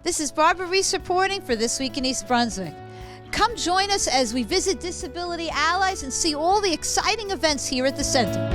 This is Barbara Reiss reporting for This Week in East Brunswick. Come join us as we visit Disability Allies and see all the exciting events here at the center.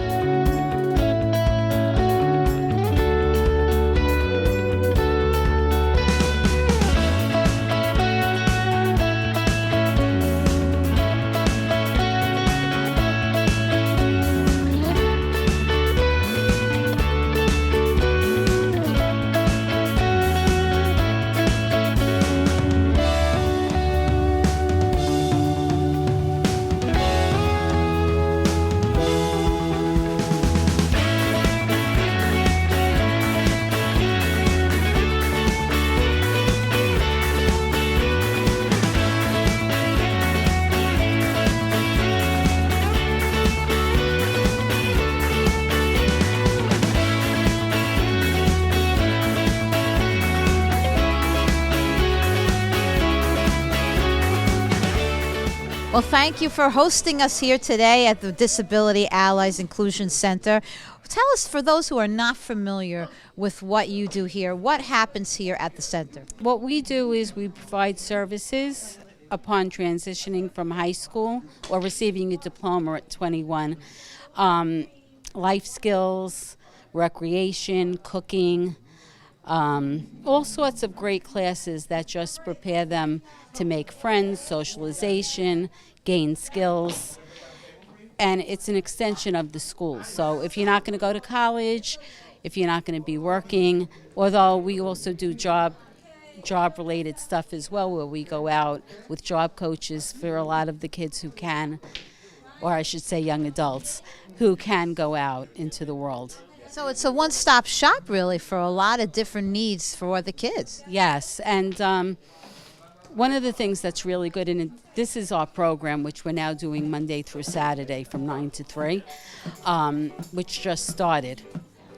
Well, thank you for hosting us here today at the Disability Allies Inclusion Center. Tell us, for those who are not familiar with what you do here, what happens here at the center? What we do is we provide services upon transitioning from high school or receiving a diploma at 21. Life skills, recreation, cooking, all sorts of great classes that just prepare them to make friends, socialization, gain skills, and it's an extension of the school. So if you're not going to go to college, if you're not going to be working, although we also do job-related stuff as well, where we go out with job coaches for a lot of the kids who can, or I should say young adults, who can go out into the world. So it's a one-stop shop, really, for a lot of different needs for the kids. Yes, and one of the things that's really good, and this is our program, which we're now doing Monday through Saturday from 9 to 3, which just started.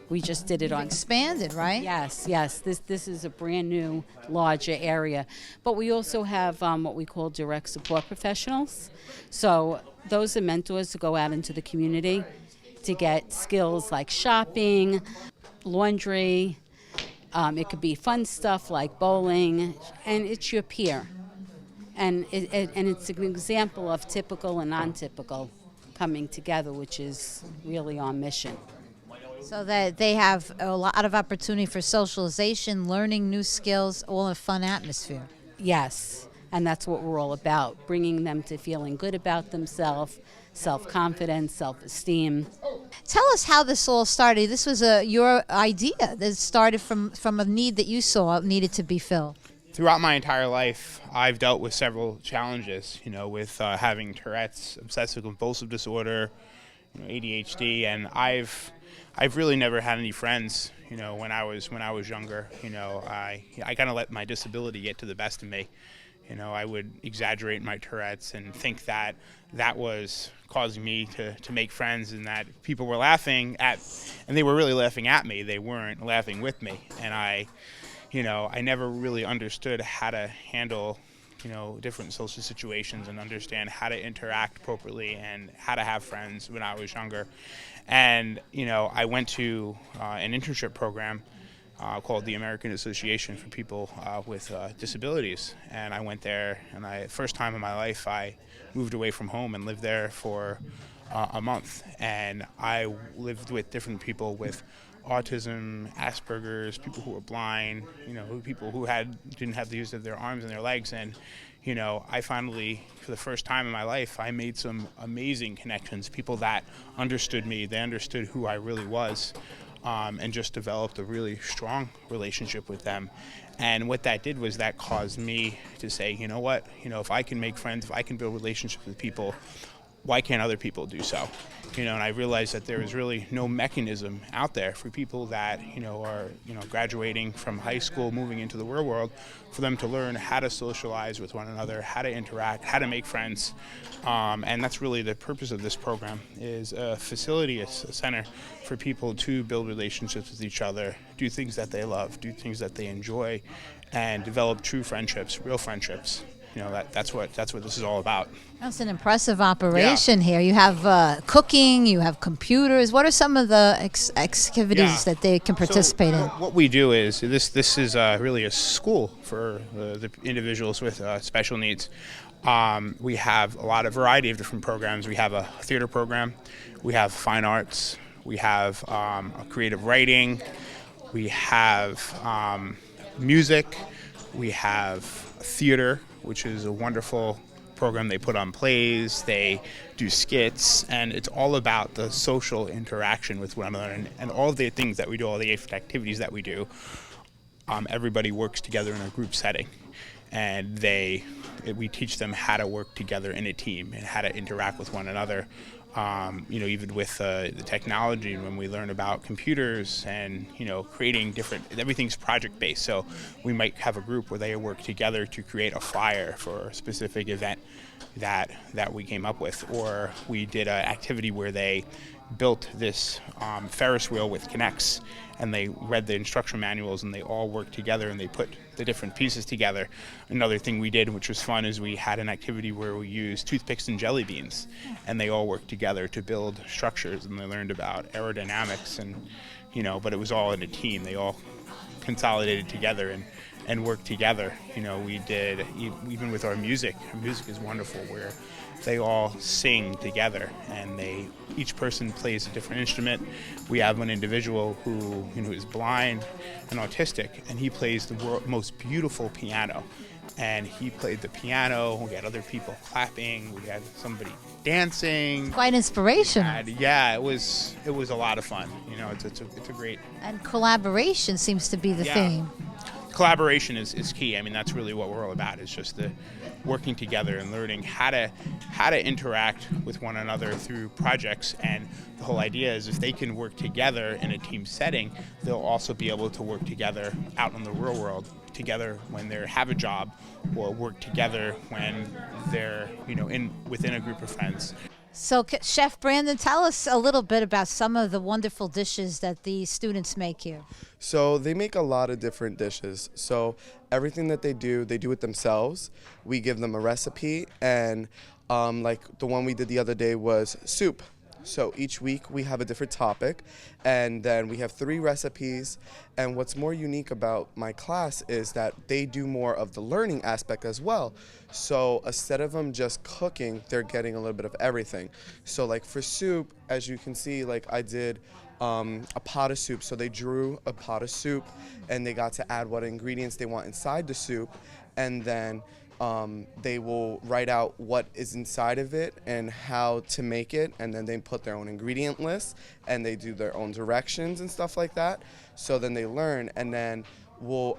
We just did it on... Expanded, right? Yes. This is a brand new, larger area. But we also have what we call direct support professionals. So those are mentors who go out into the community to get skills like shopping, laundry. It could be fun stuff like bowling, and it's your peer. And it's an example of typical and non-typical coming together, which is really our mission. So that they have a lot of opportunity for socialization, learning new skills, all in a fun atmosphere. Yes, and that's what we're all about, bringing them to feeling good about themselves, self-confidence, self-esteem. Tell us how this all started. This was your idea. This started from a need that you saw needed to be filled. Throughout my entire life, I've dealt with several challenges, with having Tourette's, obsessive compulsive disorder, ADHD, and I've really never had any friends, when I was younger. I kind of let my disability get to the best of me. I would exaggerate my Tourette's and think that was causing me to make friends, and that people were laughing at, and they were really laughing at me. They weren't laughing with me. And I never really understood how to handle, different social situations and understand how to interact appropriately and how to have friends when I was younger. And, I went to an internship program called the American Association for People with Disabilities. And I went there, and first time in my life, I moved away from home and lived there for a month. And I lived with different people with autism, Asperger's, people who were blind, people who didn't have the use of their arms and their legs. And, I finally, for the first time in my life, I made some amazing connections, people that understood me, they understood who I really was. And just developed a really strong relationship with them. And what that did was that caused me to say, you know what, if I can make friends, if I can build relationships with people, why can't other people do so? And I realized that there is really no mechanism out there for people that, are, graduating from high school, moving into the real world, for them to learn how to socialize with one another, how to interact, how to make friends. And that's really the purpose of this program, is a facility, a center for people to build relationships with each other, do things that they love, do things that they enjoy, and develop true friendships, real friendships. that's what this is all about. That's an impressive operation here. You have cooking, you have computers. What are some of the activities that they can participate in? What we do is this is really a school for the individuals with special needs. We have a lot of variety of different programs. We have a theater program, we have fine arts, we have a creative writing, we have music, we have theater, which is a wonderful program. They put on plays, they do skits, and it's all about the social interaction with one another, and all of the things that we do, all the activities that we do. Everybody works together in a group setting, and we teach them how to work together in a team and how to interact with one another. Even with the technology, when we learn about computers and, creating everything's project-based. So we might have a group where they work together to create a flyer for a specific event that we came up with. Or we did an activity where they built this Ferris wheel with Kinects, and they read the instruction manuals, and they all worked together, and they put the different pieces together. Another thing we did, which was fun, is we had an activity where we used toothpicks and jelly beans, and they all worked together to build structures, and they learned about aerodynamics, and but it was all in a team. They all consolidated together and worked together. We did, even with our music is wonderful, where they all sing together, and each person plays a different instrument. We have one individual who is blind and autistic, and he plays the most beautiful piano. And he played the piano. We had other people clapping. We had somebody dancing. Quite inspirational. It was a lot of fun. It's a great. And collaboration seems to be the theme. Collaboration is key. I mean, that's really what we're all about. It's just the working together and learning how to interact with one another through projects. And the whole idea is, if they can work together in a team setting, they'll also be able to work together out in the real world, together when they have a job, or work together when they're within a group of friends. So, Chef Brandon, tell us a little bit about some of the wonderful dishes that the students make here. So they make a lot of different dishes. So everything that they do it themselves. We give them a recipe, and like the one we did the other day was soup. So each week we have a different topic, and then we have 3 recipes. And what's more unique about my class is that they do more of the learning aspect as well. So instead of them just cooking, they're getting a little bit of everything. So like for soup, as you can see, like I did a pot of soup. So they drew a pot of soup, and they got to add what ingredients they want inside the soup, and then they will write out what is inside of it and how to make it, and then they put their own ingredient list, and they do their own directions and stuff like that. So then they learn, and then we'll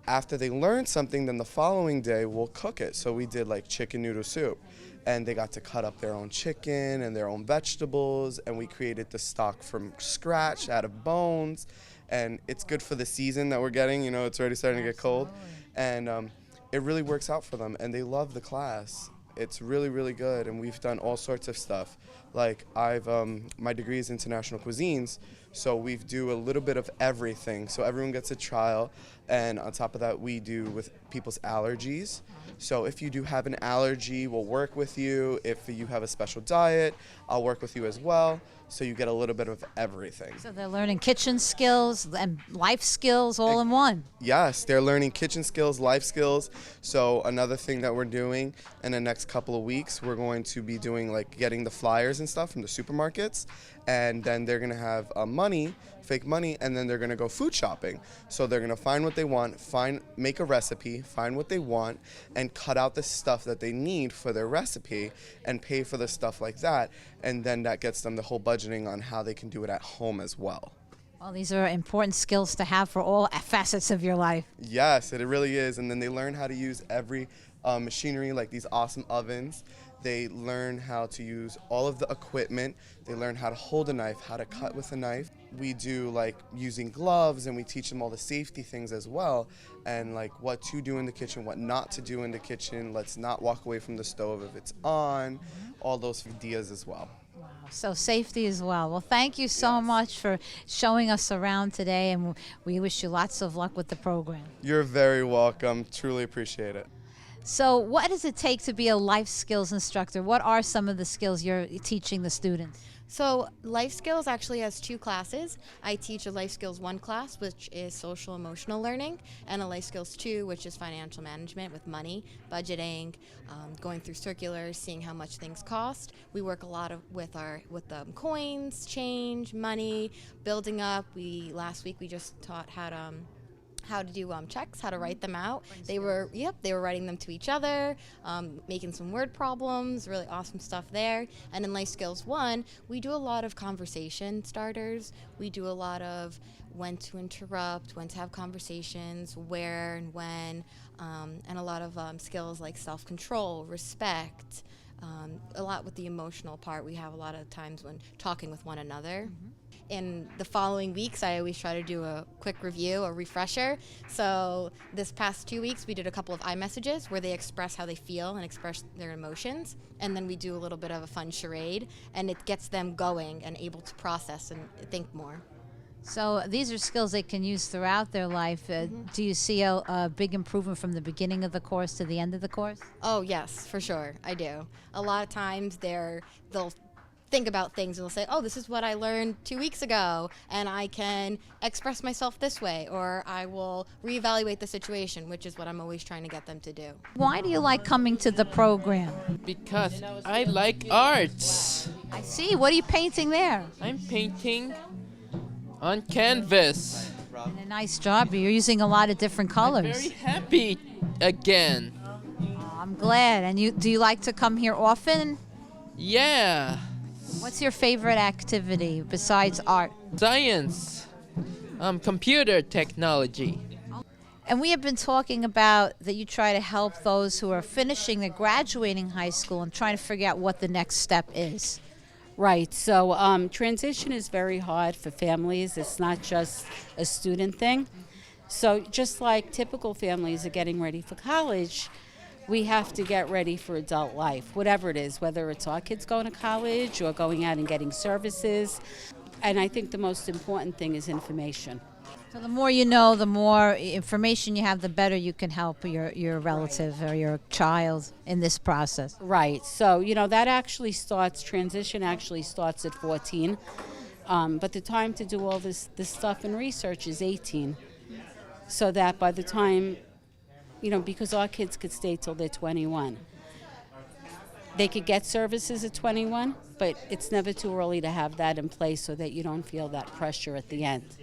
after they learn something, then the following day we'll cook it. So we did like chicken noodle soup, and they got to cut up their own chicken and their own vegetables, and we created the stock from scratch out of bones. And it's good for the season that we're getting. It's already starting to get cold, and it really works out for them, and they love the class. It's really, really good, and we've done all sorts of stuff. Like my degree is international cuisines, so we do a little bit of everything. So everyone gets a trial, and on top of that, we do with people's allergies. So if you do have an allergy, we'll work with you. If you have a special diet, I'll work with you as well. So you get a little bit of everything. So they're learning kitchen skills and life skills all in one. Yes, they're learning kitchen skills, life skills. So another thing that we're doing in the next couple of weeks, we're going to be doing like getting the flyers and stuff from the supermarkets, and then they're gonna have fake money, and then they're gonna go food shopping. So they're gonna find what they want, make a recipe, find what they want, and cut out the stuff that they need for their recipe, and pay for the stuff like that. And then that gets them the whole budgeting on how they can do it at home as well. Well, these are important skills to have for all facets of your life. Yes, it really is. And then they learn how to use every machinery, like these awesome ovens. They learn how to use all of the equipment. They learn how to hold a knife, how to cut with a knife. We do like using gloves, and we teach them all the safety things as well, and like what to do in the kitchen, what not to do in the kitchen. Let's not walk away from the stove if it's on, all those ideas as well. Wow. So safety as well. Well, thank you so much for showing us around today, and we wish you lots of luck with the program. You're very welcome. Truly appreciate it. So what does it take to be a life skills instructor? What are some of the skills you're teaching the students? So life skills actually has two classes. I teach a life skills 1 class, which is social emotional learning, and a life skills 2, which is financial management with money, budgeting, going through circulars, seeing how much things cost. We work a lot with coins, change, money, building up. Last week we just taught how to do checks, how to write them out. They were writing them to each other, making some word problems, really awesome stuff there. And in Life Skills 1, we do a lot of conversation starters. We do a lot of when to interrupt, when to have conversations, where and when, and a lot of skills like self-control, respect, a lot with the emotional part. We have a lot of times when talking with one another. In the following weeks, I always try to do a quick review, a refresher. So this past 2 weeks, we did a couple of iMessages where they express how they feel and express their emotions. And then we do a little bit of a fun charade, and it gets them going and able to process and think more. So these are skills they can use throughout their life. Do you see a big improvement from the beginning of the course to the end of the course? Oh, yes, for sure. I do. A lot of times they'll think about things and they'll say, oh, this is what I learned 2 weeks ago, and I can express myself this way, or I will reevaluate the situation, which is what I'm always trying to get them to do. Why do you like coming to the program? Because I like arts. I see. What are you painting there? I'm painting on canvas. And a nice job. You're using a lot of different colors. Very happy again. Oh, I'm glad. And do you like to come here often? Yeah. What's your favorite activity besides art? Science. Computer technology. And we have been talking about that you try to help those who are finishing, they're graduating high school and trying to figure out what the next step is. Right. So transition is very hard for families. It's not just a student thing. So just like typical families are getting ready for college, we have to get ready for adult life, whatever it is, whether it's our kids going to college or going out and getting services. And I think the most important thing is information. So the more you know, the more information you have, the better you can help your relative or your child in this process. Right. So, that actually transition actually starts at 14. But the time to do all this stuff and research is 18. So that by the time, because our kids could stay till they're 21. They could get services at 21, but it's never too early to have that in place so that you don't feel that pressure at the end.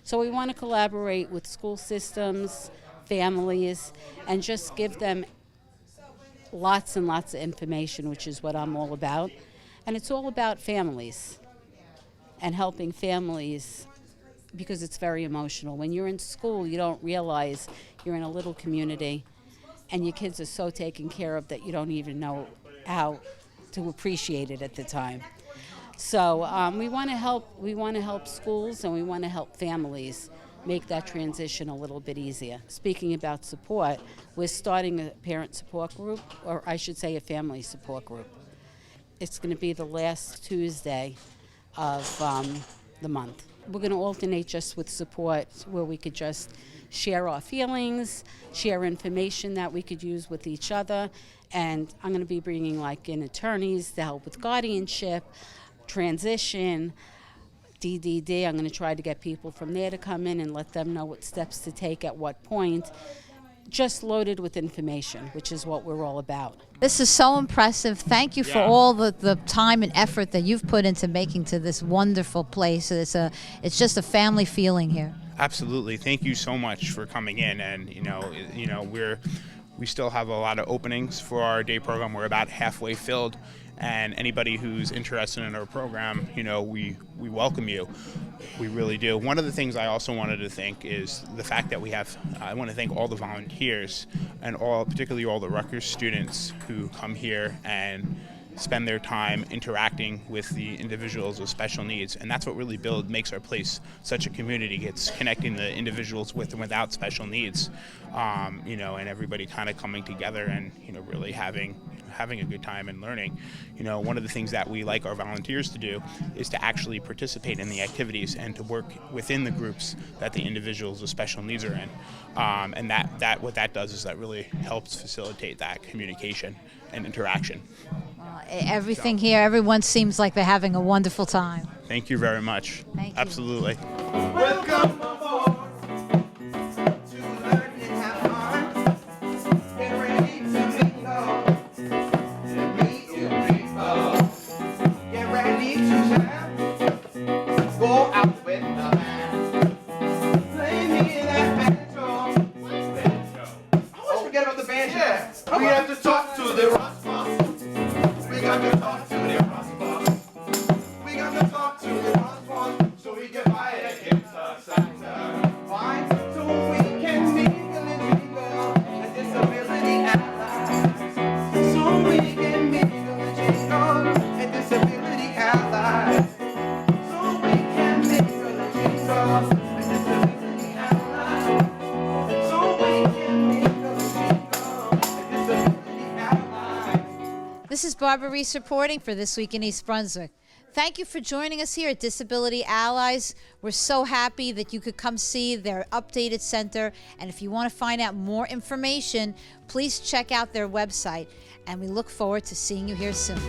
So we want to collaborate with school systems, families, and just give them lots and lots of information, which is what I'm all about. And it's all about families and helping families because it's very emotional. When you're in school, you don't realize you're in a little community and your kids are so taken care of that you don't even know how to appreciate it at the time. So we want to help schools and we want to help families make that transition a little bit easier. Speaking about support, we're starting a parent support group, or I should say a family support group. It's going to be the last Tuesday of the month. We're going to alternate just with support where we could just share our feelings, share information that we could use with each other, and I'm going to be bringing in attorneys to help with guardianship, transition, DDD. I'm going to try to get people from there to come in and let them know what steps to take at what point. Just loaded with information, which is what we're all about. This is so impressive. Thank you for all the time and effort that you've put into making to this wonderful place. It's just a family feeling here. Absolutely. Thank you so much for coming in. And we still have a lot of openings for our day program. We're about halfway filled. And anybody who's interested in our program, we welcome you. We really do. One of the things I also wanted to thank is the fact that I want to thank all the volunteers and particularly all the Rutgers students who come here and spend their time interacting with the individuals with special needs, and that's what really makes our place such a community. It's connecting the individuals with and without special needs, and everybody kind of coming together and really having a good time and learning. One of the things that we like our volunteers to do is to actually participate in the activities and to work within the groups that the individuals with special needs are in, and that what that does is that really helps facilitate that communication and interaction. Everything here, everyone seems like they're having a wonderful time. Thank you very much. Thank you. Absolutely. Welcome aboard to learn and have fun. Get ready to mingle and meet new people. Get ready to jam. Go out with the band. Play me that banjo. I always forget about the banjo. Yeah. We have to talk to the Ross boss. We got to talk to the Ross boss. We got to talk to the Ross boss so we can buy it against us. Why? So we can mingle and jingle at Disability Allies. So we can mingle and jingle at Disability Allies. So we can mingle and jingle at Disability Allies. So we can mingle and jingle at Disability Allies. This is Barbara Reiss reporting for This Week in East Brunswick. Thank you for joining us here at Disability Allies. We're so happy that you could come see their updated center. And if you want to find out more information, please check out their website. And we look forward to seeing you here soon.